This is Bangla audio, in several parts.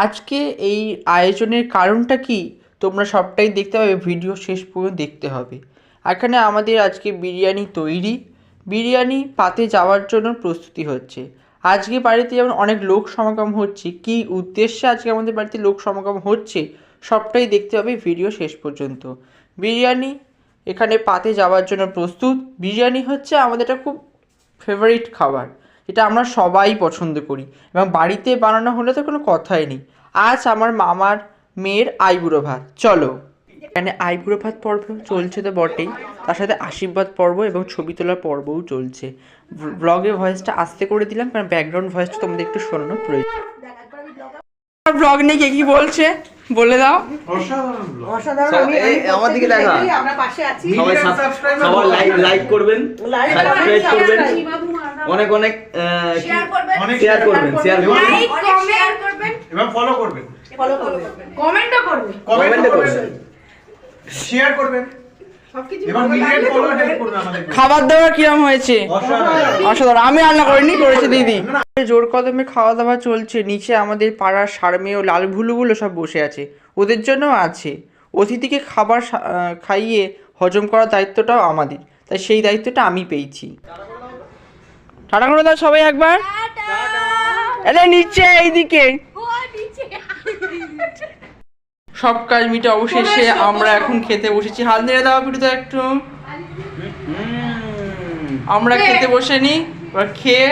আজকে এই আয়োজনের কারণটা কি তোমরা সবটাই দেখতে পাবে, ভিডিও শেষ পর্যন্ত দেখতে হবে। এখানে আমাদের আজকে বিরিয়ানি তৈরি, বিরিয়ানি পাতে যাওয়ার জন্য প্রস্তুতি হচ্ছে। আজকে বাড়িতে যেমন অনেক লোক সমাগম হচ্ছে, কী উদ্দেশ্যে আজকে আমাদের বাড়িতে লোক সমাগম হচ্ছে সবটাই দেখতে হবে ভিডিও শেষ পর্যন্ত। বিরিয়ানি এখানে পাতে যাওয়ার জন্য প্রস্তুত। বিরিয়ানি হচ্ছে আমাদের একটা খুব ফেভারিট খাবার, এটা আমরা সবাই পছন্দ করি এবং বাড়িতে বানানো হলে তো কোনো কথাই নেই। আজ আমার মামার মেয়ের আইবুড়ো ভাত, চলো। এখানে আইবুড়ো ভাত পর্ব চলছে তো বটেই, তার সাথে আশীর্বাদ পর্ব এবং ছবি তোলার পর্বও চলছে। ব্লগে ভয়েসটা আস্তে করে দিলাম কারণ ব্যাকগ্রাউন্ড ভয়েসটা তোমাদের একটু শোনানো প্রয়োজন। ব্লগ নিয়ে কে কি বলছে বলে দাও। আমার দিকে দেখা, আমরা পাশে আছি, সবাই লাইক করবেন, সাবস্ক্রাইব করবেন, অনেক অনেক শেয়ার করবেন, শেয়ার করবেন এবং ফলো করবেন, কমেন্টও করবেন, শেয়ার করবেন এবং মিলিয়ন ফলোয়ার হেল্প করবে আমাদের। খাবার দাবার কিরম হয়েছে? অসাধারণ। আমি রান্না করিনি, করেছে দিদি। জোর কদমে খাওয়া দাওয়া চলছে। নিচে আমাদের পাড়ার সারমেয় লাল ভুলুগুলো সব বসে আছে, ওদের জন্যও আছে। অতিথিকে খাবার খাইয়ে হজম করার দায়িত্বটাও আমাদের, তাই সেই দায়িত্বটা আমি পেয়েছি। টাটা করে দাও সবাই একবার। এলে নিচে এইদিকে সব কাজ মিটে অবশেষে আমরা এখন খেতে বসেছি। হাত নেড়ে দাও তো একটু। আমরা খেতে বসে নি, এবার খেয়ে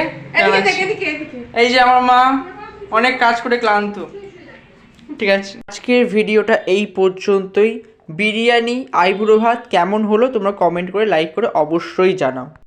এই যে আমার মা অনেক কাজ করে ক্লান্ত। ঠিক আছে, আজকের ভিডিওটা এই পর্যন্তই। বিরিয়ানি আইবুড়ো ভাত কেমন হলো তোমরা কমেন্ট করে লাইক করে অবশ্যই জানাও।